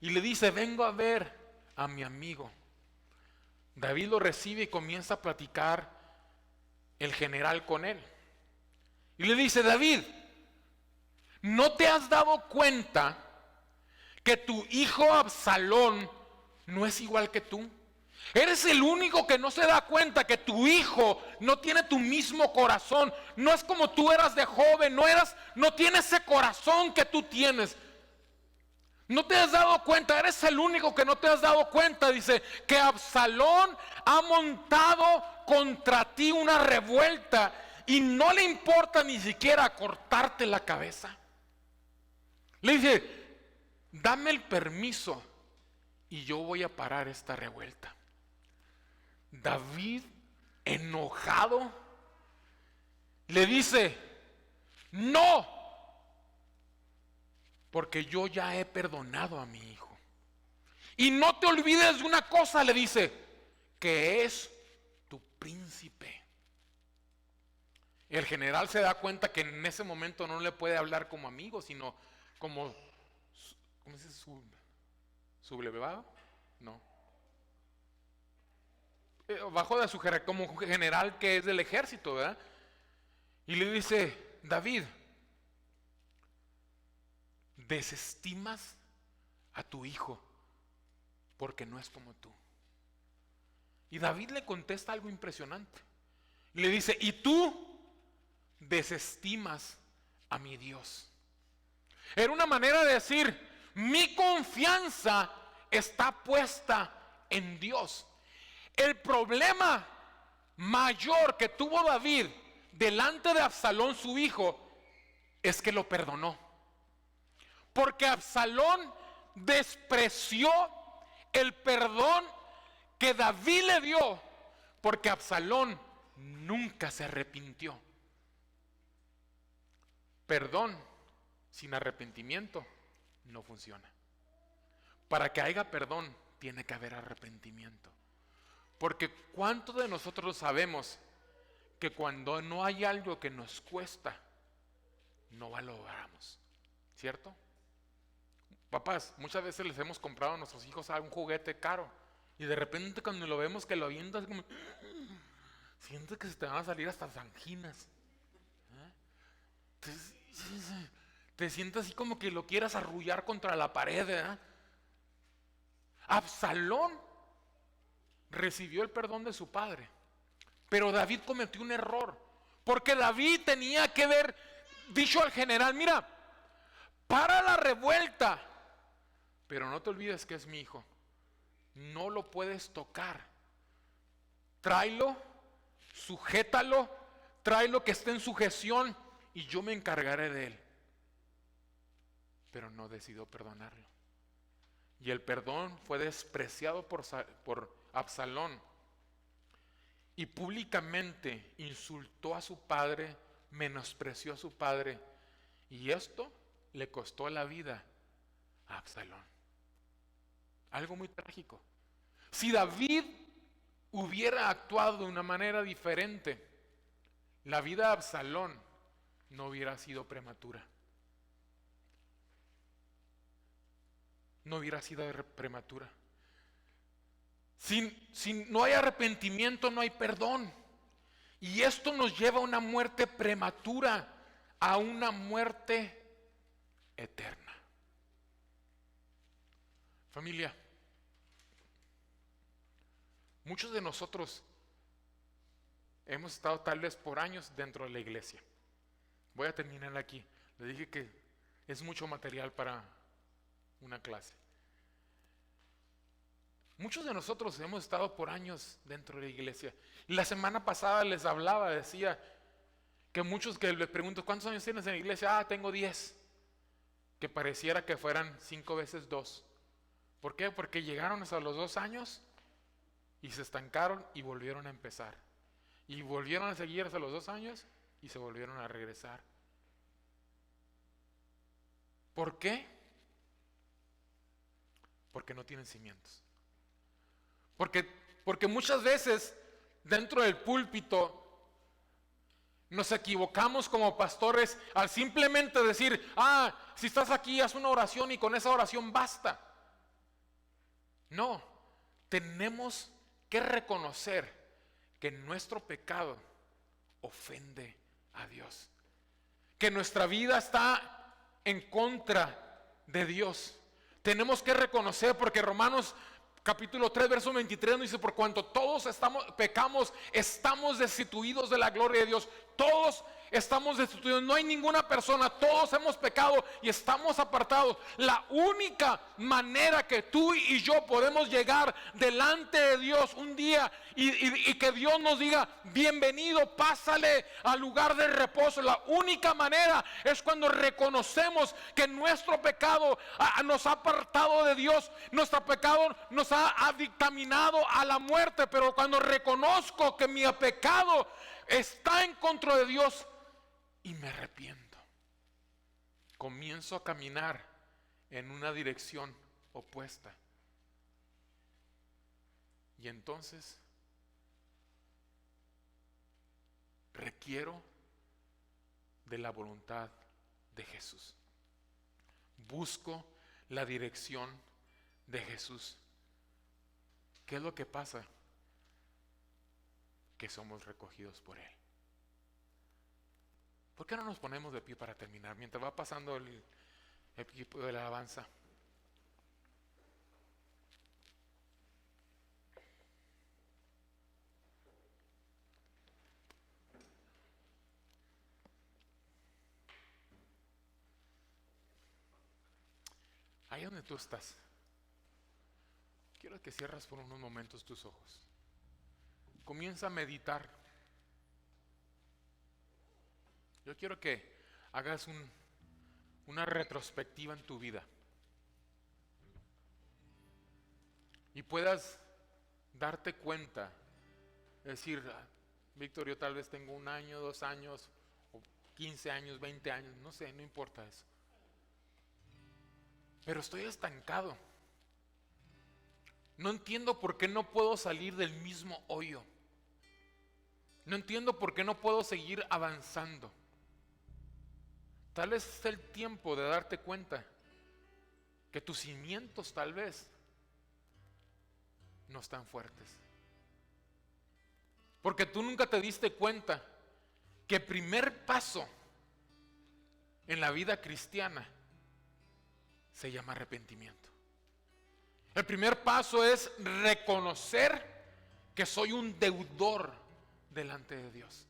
Speaker 1: Y le dice, vengo a ver a mi amigo. David lo recibe y comienza a platicar el general con él. Y le dice, David, ¿no te has dado cuenta que tu hijo Absalón no es igual que tú? Eres el único que no se da cuenta que tu hijo no tiene tu mismo corazón. No es como tú eras de joven, no tiene ese corazón que tú tienes. No te has dado cuenta, eres el único que no te has dado cuenta. Dice que Absalón ha montado contra ti una revuelta y no le importa ni siquiera cortarte la cabeza. Le dice, dame el permiso y yo voy a parar esta revuelta. David, enojado, le dice, no, porque yo ya he perdonado a mi hijo. Y no te olvides de una cosa, le dice, que es tu príncipe. El general se da cuenta que en ese momento no le puede hablar como amigo, sino como, ¿cómo se dice? ¿Sublevado? No. Bajo de su jerarquía, como un general que es del ejército, ¿verdad? Y le dice, David, desestimas a tu hijo porque no es como tú. Y David le contesta algo impresionante. Le dice, y tú desestimas a mi Dios. Era una manera de decir, mi confianza está puesta en Dios. El problema mayor que tuvo David delante de Absalón, su hijo, es que lo perdonó. Porque Absalón despreció el perdón que David le dio, porque Absalón nunca se arrepintió. Perdón sin arrepentimiento no funciona. Para que haya perdón, tiene que haber arrepentimiento. Porque ¿cuántos de nosotros sabemos que cuando no hay algo que nos cuesta, no valoramos? ¿Cierto? Papás, muchas veces les hemos comprado a nuestros hijos un juguete caro y de repente cuando lo vemos que lo avientas, como sientes que se te van a salir hasta las anginas. Te sientes así como que lo quieras arrullar contra la pared, ¿eh? Absalón recibió el perdón de su padre, pero David cometió un error, porque David tenía que haber dicho al general: mira, para la revuelta, pero no te olvides que es mi hijo, no lo puedes tocar, tráelo, sujétalo, tráelo que esté en sujeción y yo me encargaré de él. Pero no decidió perdonarlo. Y el perdón fue despreciado por Absalón. Y públicamente insultó a su padre, menospreció a su padre. Y esto le costó la vida a Absalón. Algo muy trágico. Si David hubiera actuado de una manera diferente, la vida de Absalón no hubiera sido prematura. No hubiera sido prematura. Si no hay arrepentimiento, no hay perdón. Y esto nos lleva a una muerte prematura, a una muerte eterna. Familia, muchos de nosotros hemos estado tal vez por años dentro de la iglesia. Voy a terminar aquí. Le dije que es mucho material para una clase. Muchos de nosotros hemos estado por años dentro de la iglesia. Y la semana pasada les hablaba, decía que muchos que les pregunto: ¿cuántos años tienes en la iglesia? Tengo 10. Que pareciera que fueran 5 veces 2. ¿Por qué? Porque llegaron hasta los 2 años y se estancaron y volvieron a empezar. Y volvieron a seguir hasta los 2 años y se volvieron a regresar. ¿Por qué? Porque no tienen cimientos. Porque muchas veces dentro del púlpito nos equivocamos como pastores al simplemente decir: si estás aquí, haz una oración y con esa oración basta. No, tenemos que reconocer que nuestro pecado ofende a Dios, que nuestra vida está en contra de Dios. Tenemos que reconocer, porque Romanos capítulo 3, verso 23 nos dice: por cuanto todos pecamos, estamos destituidos de la gloria de Dios. Todos estamos destituidos, no hay ninguna persona, todos hemos pecado y estamos apartados. La única manera que tú y yo podemos llegar delante de Dios un día y que Dios nos diga: bienvenido, pásale al lugar de reposo, la única manera es cuando reconocemos que nuestro pecado nos ha apartado de Dios, nuestro pecado nos ha dictaminado a la muerte. Pero cuando reconozco que mi pecado está en contra de Dios y me arrepiento, comienzo a caminar en una dirección opuesta. Y entonces requiero de la voluntad de Jesús. Busco la dirección de Jesús. ¿Qué es lo que pasa? Que somos recogidos por Él. ¿Por qué no nos ponemos de pie para terminar? Mientras va pasando el equipo de la alabanza. Ahí donde tú estás, quiero que cierres por unos momentos tus ojos. Comienza a meditar. Yo quiero que hagas una retrospectiva en tu vida y puedas darte cuenta, decir, Víctor, yo tal vez tengo 1 año, 2 años, o 15 años, 20 años, no sé, no importa eso. Pero estoy estancado. No entiendo por qué no puedo salir del mismo hoyo. No entiendo por qué no puedo seguir avanzando. Tal vez es el tiempo de darte cuenta que tus cimientos tal vez no están fuertes. Porque tú nunca te diste cuenta que el primer paso en la vida cristiana se llama arrepentimiento. El primer paso es reconocer que soy un deudor delante de Dios.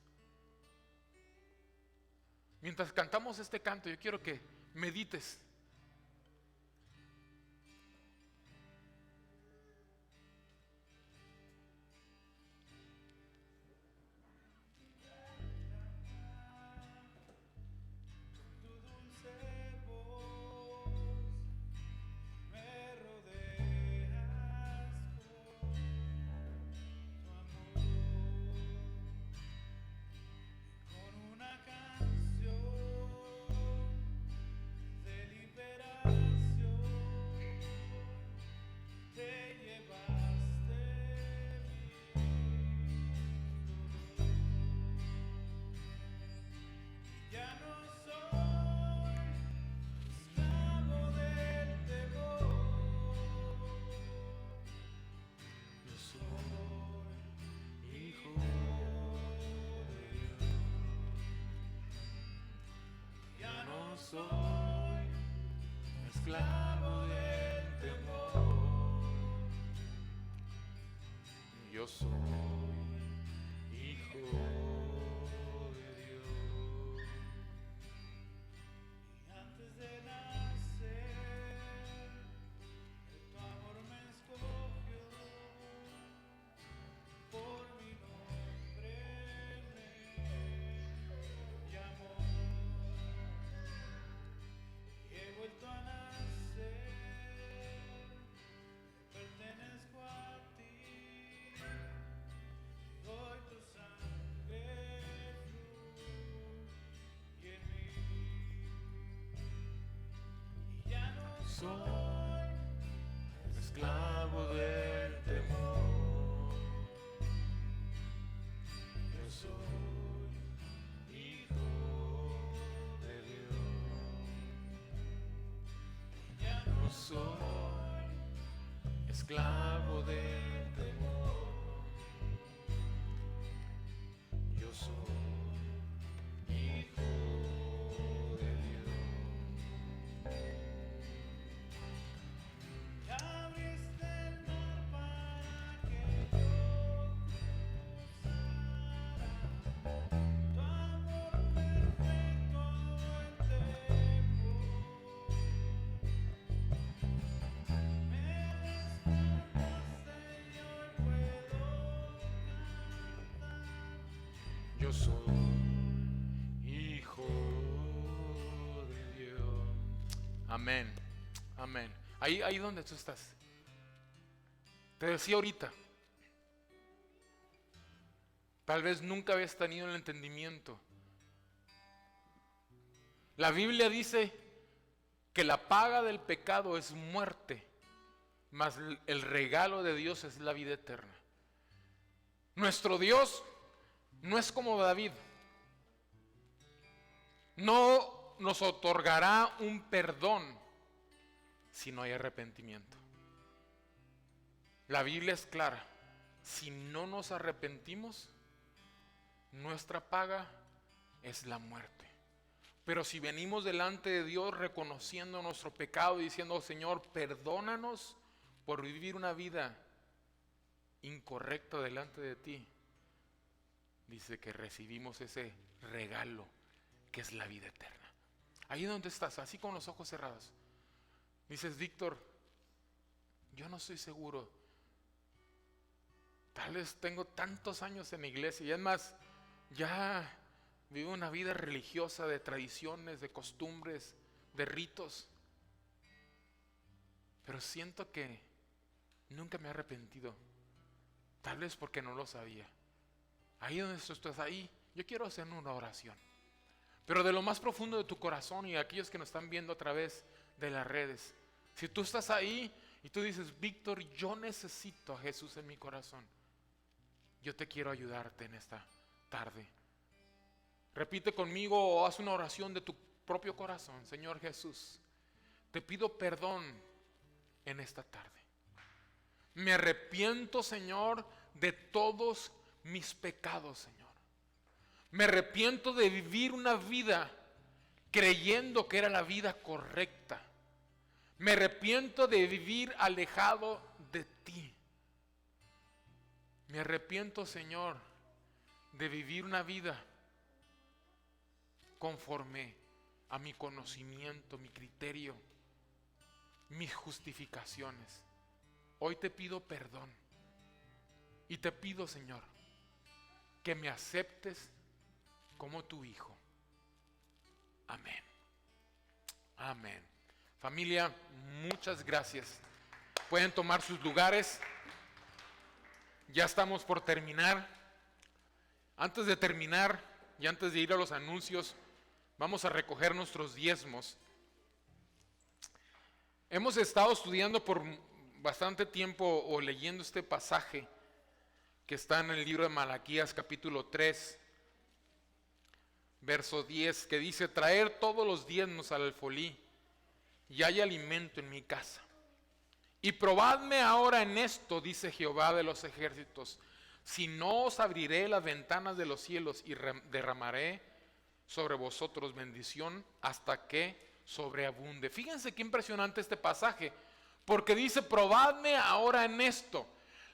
Speaker 1: Mientras cantamos este canto, yo quiero que medites.
Speaker 2: Soy esclavo del temor.
Speaker 1: Yo soy
Speaker 2: Hijo de Dios. Y antes de nacer, tu amor me escogió. Por mi nombre me llamó. He vuelto a nacer, pertenezco a ti, y hoy tu sangre fluye en mí, y ya no soy esclavo del temor, yo soy hijo. Soy esclavo del temor. Yo soy hijo de Dios. Ya abriste el mar para que yo cruzara. Tu amor perfecto en temor. Yo soy hijo de Dios.
Speaker 1: Amén, amén. Ahí donde tú estás. Te decía ahorita, tal vez nunca habías tenido el entendimiento. La Biblia dice que la paga del pecado es muerte, mas el regalo de Dios es la vida eterna. Nuestro Dios no es como David. No nos otorgará un perdón si no hay arrepentimiento. La Biblia es clara. Si no nos arrepentimos, nuestra paga es la muerte. Pero si venimos delante de Dios reconociendo nuestro pecado y diciendo, Señor, perdónanos por vivir una vida incorrecta delante de ti, dice que recibimos ese regalo que es la vida eterna. Ahí donde estás, así con los ojos cerrados, dices, Víctor, yo no estoy seguro. Tal vez tengo tantos años en la iglesia y es más, ya vivo una vida religiosa de tradiciones, de costumbres, de ritos. Pero siento que nunca me he arrepentido. Tal vez porque no lo sabía. Ahí donde tú estás ahí, yo quiero hacer una oración. Pero de lo más profundo de tu corazón, y aquellos que nos están viendo a través de las redes, si tú estás ahí y tú dices, Víctor, yo necesito a Jesús en mi corazón, yo te quiero ayudarte en esta tarde. Repite conmigo o haz una oración de tu propio corazón. Señor Jesús, te pido perdón en esta tarde. Me arrepiento, Señor, de todos mis pecados, Señor. Me arrepiento de vivir una vida creyendo que era la vida correcta. Me arrepiento de vivir alejado de ti. Me arrepiento, Señor, de vivir una vida conforme a mi conocimiento, mi criterio, mis justificaciones. Hoy te pido perdón y te pido, Señor, que me aceptes como tu hijo. Amén. Amén. Familia, muchas gracias. Pueden tomar sus lugares. Ya estamos por terminar. Antes de terminar y antes de ir a los anuncios, vamos a recoger nuestros diezmos. Hemos estado estudiando por bastante tiempo o leyendo este pasaje que está en el libro de Malaquías capítulo 3, verso 10, que dice: traer todos los diezmos al alfolí y hay alimento en mi casa. Y probadme ahora en esto, dice Jehová de los ejércitos, si no os abriré las ventanas de los cielos y derramaré sobre vosotros bendición hasta que sobreabunde. Fíjense qué impresionante este pasaje, porque dice: probadme ahora en esto.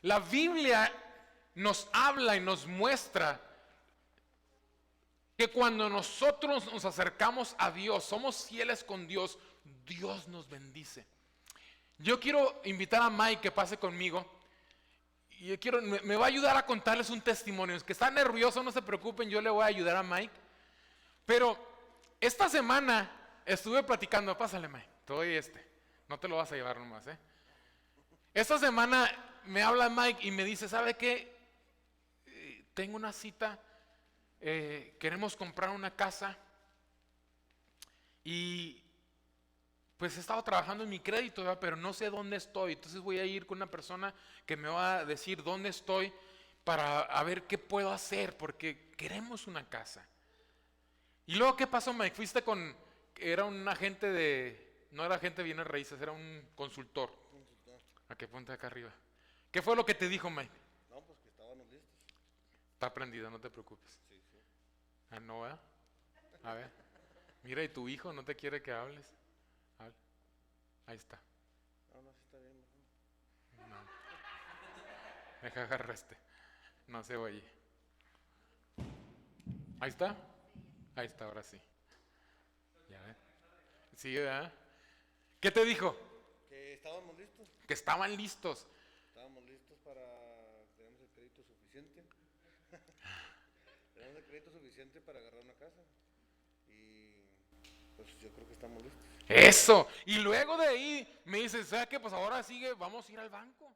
Speaker 1: La Biblia nos habla y nos muestra que cuando nosotros nos acercamos a Dios, somos fieles con Dios, Dios nos bendice. Yo quiero invitar a Mike que pase conmigo. Y me va a ayudar a contarles un testimonio. Es que está nervioso, no se preocupen, yo le voy a ayudar a Mike. Pero esta semana estuve platicando, pásale Mike, no te lo vas a llevar nomás, Esta semana me habla Mike y me dice: ¿sabe qué? Tengo una cita, queremos comprar una casa y pues he estado trabajando en mi crédito, ¿verdad? Pero no sé dónde estoy. Entonces voy a ir con una persona que me va a decir dónde estoy para a ver qué puedo hacer, porque queremos una casa. Y luego, ¿qué pasó, Mike? Fuiste era un agente no era agente de bienes raíces, era un consultor. ¿A qué ponte acá arriba? ¿Qué fue lo que te dijo, Mike?
Speaker 3: No, pues que estábamos listos.
Speaker 1: Está prendido, no te preocupes.
Speaker 3: Sí, sí.
Speaker 1: Ah, no, ¿verdad? A ver. Mira, y tu hijo no te quiere que hables. Habla. Ahí está.
Speaker 3: No, sí está bien.
Speaker 1: No. Deja agarrar No se oye. Ahí está. Ahí está, ahora sí. Ya ves. Sí, ¿verdad? ¿Qué te dijo?
Speaker 3: Que estábamos listos.
Speaker 1: Que estaban listos.
Speaker 3: Estábamos listos tenemos el crédito suficiente. Tenemos el crédito suficiente para agarrar una casa. Y pues yo creo que estamos listos.
Speaker 1: Eso. Y luego de ahí me dice: ¿sabes qué? Pues ahora vamos a ir al banco.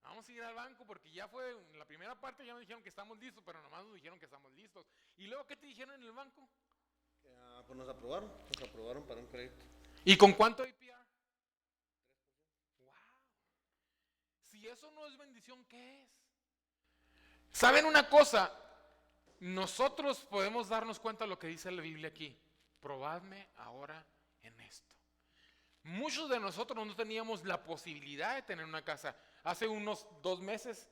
Speaker 1: Vamos a ir al banco porque ya fue, en la primera parte ya nos dijeron que estamos listos, pero nomás nos dijeron que estamos listos. ¿Y luego qué te dijeron en el banco?
Speaker 3: Pues nos aprobaron para un crédito.
Speaker 1: ¿Y con cuánto APR? 3%. Wow. Si eso no es bendición, ¿qué es? ¿Saben una cosa? Nosotros podemos darnos cuenta de lo que dice la Biblia aquí. Probadme ahora en esto. Muchos de nosotros no teníamos la posibilidad de tener una casa. Hace unos 2 meses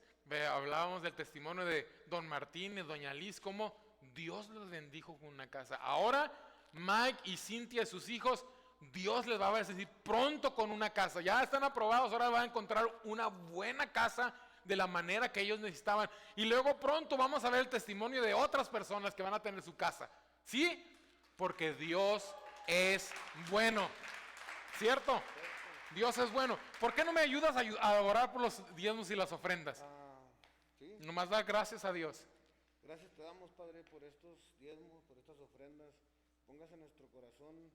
Speaker 1: hablábamos del testimonio de don Martín y doña Liz, cómo Dios los bendijo con una casa. Ahora Mike y Cintia, sus hijos, Dios les va a bendecir pronto con una casa. Ya están aprobados, ahora van a encontrar una buena casa de la manera que ellos necesitaban. Y luego pronto vamos a ver el testimonio de otras personas que van a tener su casa. ¿Sí? Porque Dios es bueno. ¿Cierto? Dios es bueno. ¿Por qué no me ayudas a orar por los diezmos y las ofrendas?
Speaker 3: Sí.
Speaker 1: Nomás dar gracias a Dios.
Speaker 3: Gracias te damos, Padre, por estos diezmos, por estas ofrendas. Pongas en nuestro corazón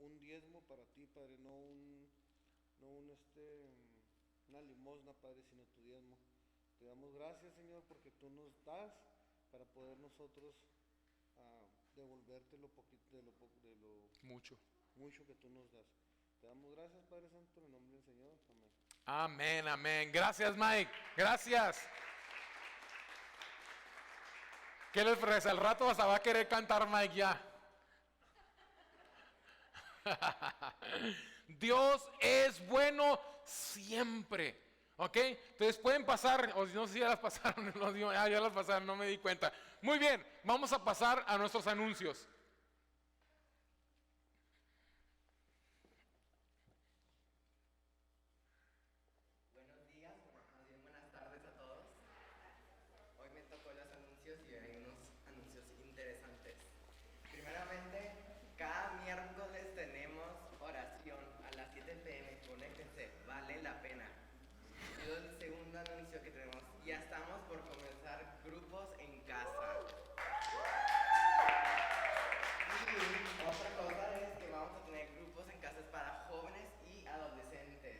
Speaker 3: un diezmo para ti, Padre, una limosna, Padre, sino tu diezmo. Te damos gracias, Señor, porque tú nos das para poder nosotros devolverte lo poquito, de lo
Speaker 1: Mucho.
Speaker 3: mucho que tú nos das. Te damos gracias, Padre Santo, en el nombre del Señor. Amén.
Speaker 1: Amén, amén. Gracias, Mike. Gracias. ¿Qué les parece? Al rato hasta va a querer cantar Mike ya. Dios es bueno siempre. ¿Ok? Entonces pueden pasar, o no sé si ya las pasaron, ya las pasaron, no me di cuenta. Muy bien, vamos a pasar a nuestros anuncios.
Speaker 4: Buenos días, más bien buenas tardes a todos. Hoy me tocó los anuncios y hay unos anuncios interesantes. Primeramente, cada miércoles tenemos oración a las 7 p.m. Conéctense, vale la pena. Y el segundo anuncio que tenemos, ya estamos por comenzar grupos en casa. Y otra cosa es que vamos a tener grupos en casas para jóvenes y adolescentes.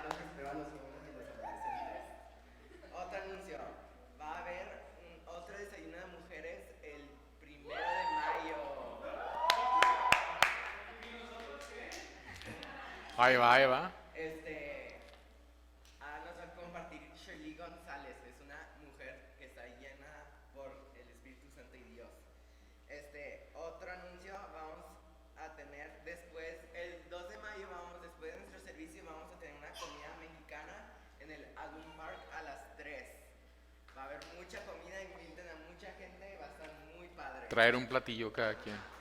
Speaker 4: Los espero a los jóvenes y los adolescentes. Otro anuncio, va a haber otro desayuno de mujeres el 1 de mayo.
Speaker 1: Ahí va, ahí va.
Speaker 4: Nos va a compartir Shirley González, es una mujer que está llena por el Espíritu Santo y Dios. Otro anuncio, vamos a tener después, el 2 de mayo, después de nuestro servicio, vamos a tener una comida mexicana en el Album Park a las 3. Va a haber mucha comida, inviten a mucha gente, va a estar muy padre.
Speaker 1: Traer un platillo cada quien.